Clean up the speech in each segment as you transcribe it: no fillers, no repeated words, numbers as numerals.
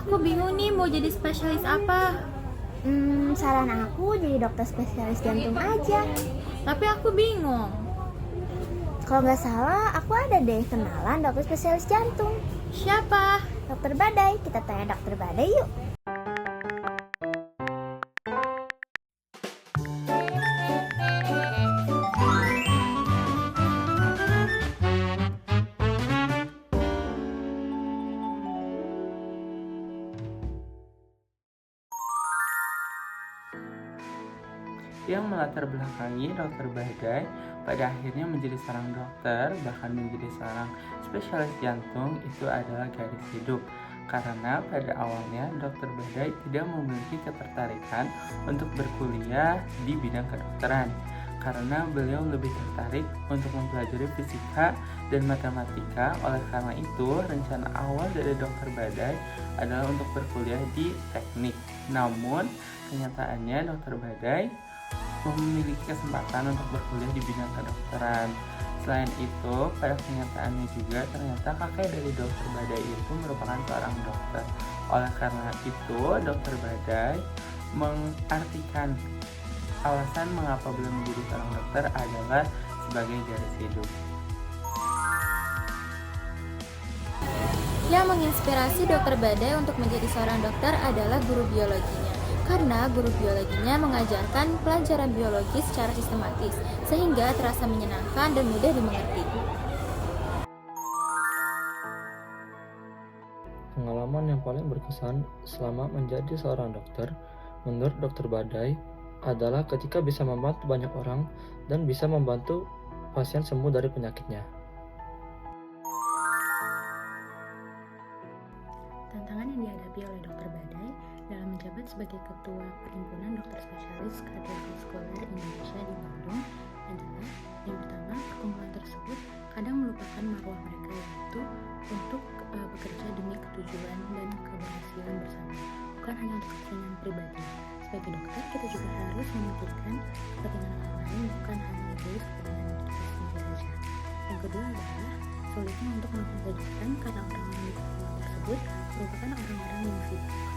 Aku bingung nih mau jadi spesialis apa. Saran aku jadi dokter spesialis jantung aja. Tapi aku bingung. Kalau nggak salah, aku ada deh kenalan dokter spesialis jantung. Siapa? Dokter Badai, kita tanya dokter Badai yuk. Yang melatar belakangi dokter Badai pada akhirnya menjadi seorang dokter, bahkan menjadi seorang spesialis jantung itu adalah garis hidup. Karena pada awalnya dokter Badai tidak memiliki ketertarikan untuk berkuliah di bidang kedokteran, karena beliau lebih tertarik untuk mempelajari fisika dan matematika. Oleh karena itu, rencana awal dari dokter Badai adalah untuk berkuliah di teknik. Namun, kenyataannya dokter Badai memiliki kesempatan untuk berkuliah di bidang kedokteran. Selain itu, pada kenyataannya juga ternyata kakek dari dokter Badai itu merupakan seorang dokter. Oleh karena itu, dokter Badai mengartikan alasan mengapa beliau menjadi seorang dokter adalah sebagai garis hidup. Yang menginspirasi dokter Badai untuk menjadi seorang dokter adalah guru biologinya. Karena guru biologinya mengajarkan pelajaran biologi secara sistematis, sehingga terasa menyenangkan dan mudah dimengerti. Pengalaman yang paling berkesan selama menjadi seorang dokter, menurut dokter Badai, adalah ketika bisa membantu banyak orang dan bisa membantu pasien sembuh dari penyakitnya. Tantangan yang dihadapi oleh dokter Badai dalam menjabat sebagai ketua Perhimpunan Dokter Spesialis Kardiovaskular Indonesia di Bandung adalah yang pertama, perkumpulan tersebut kadang melupakan marwah mereka, yaitu untuk bekerja demi ketujuan dan keberhasilan bersama, bukan hanya untuk kepentingan pribadi. Sebagai dokter, kita juga harus memikirkan kepentingan orang lain, bukan hanya egois kepentingan diri sendiri saja. Yang kedua adalah sulitnya untuk melakukan kegiatan karena orang-orang di perkumpulan tersebut merupakan orang-orang yang sibuk.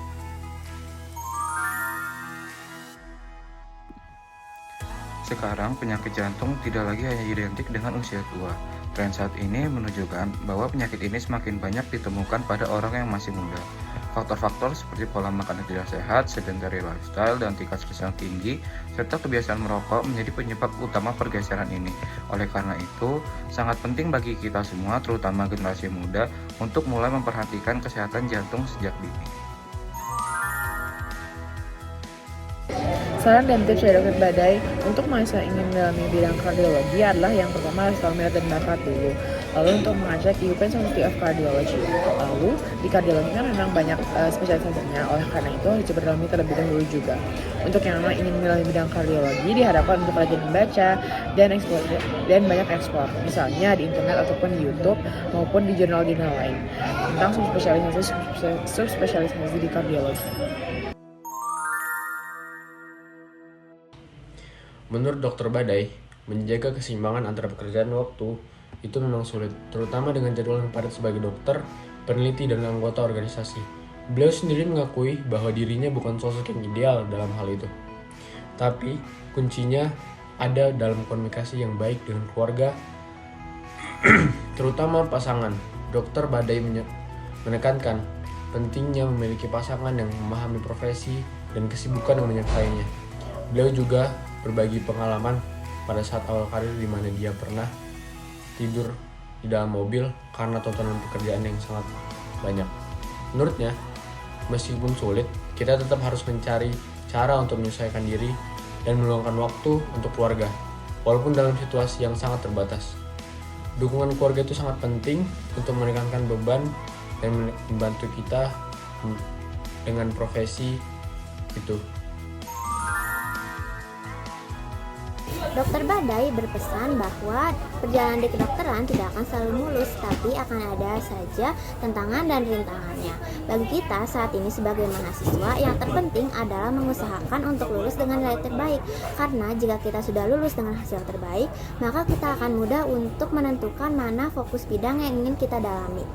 Sekarang penyakit jantung tidak lagi hanya identik dengan usia tua. Tren saat ini menunjukkan bahwa penyakit ini semakin banyak ditemukan pada orang yang masih muda. Faktor-faktor seperti pola makan yang tidak sehat, sedentary lifestyle, dan tingkat stres yang tinggi, serta kebiasaan merokok menjadi penyebab utama pergeseran ini. Oleh karena itu, sangat penting bagi kita semua, terutama generasi muda, untuk mulai memperhatikan kesehatan jantung sejak dini. Saran dan tips dari dokter Badai untuk mahasiswa ingin mendalami bidang kardiologi adalah yang pertama harus tahu minat dan bakat dulu. Lalu untuk mengajak European Society of Cardiology. Lalu di kardiologi kan memang banyak spesialisasinya, oleh karena itu harus berdalami terlebih dahulu juga. Untuk yang memang ingin mendalami bidang kardiologi diharapkan untuk rajin membaca dan banyak ekspor, misalnya di internet ataupun di YouTube maupun di jurnal-jurnal lain tentang subspesialisasi di kardiologi. Menurut Dr. Badai, menjaga keseimbangan antara pekerjaan dan waktu itu memang sulit, terutama dengan jadwal yang padat sebagai dokter, peneliti, dan anggota organisasi. Beliau sendiri mengakui bahwa dirinya bukan sosok yang ideal dalam hal itu. Tapi, kuncinya ada dalam komunikasi yang baik dengan keluarga, terutama pasangan. Dr. Badai menekankan pentingnya memiliki pasangan yang memahami profesi dan kesibukan yang menyertainya. Beliau juga berbagi pengalaman pada saat awal karir di mana dia pernah tidur di dalam mobil karena tontonan pekerjaan yang sangat banyak. Menurutnya, meskipun sulit, kita tetap harus mencari cara untuk menyesuaikan diri dan meluangkan waktu untuk keluarga, walaupun dalam situasi yang sangat terbatas. Dukungan keluarga itu sangat penting untuk meringankan beban dan membantu kita dengan profesi itu. Dokter Badai berpesan bahwa perjalanan di kedokteran tidak akan selalu mulus, tapi akan ada saja tantangan dan rintangannya. Bagi kita saat ini sebagai mahasiswa, yang terpenting adalah mengusahakan untuk lulus dengan nilai terbaik. Karena jika kita sudah lulus dengan hasil terbaik, maka kita akan mudah untuk menentukan mana fokus bidang yang ingin kita dalami.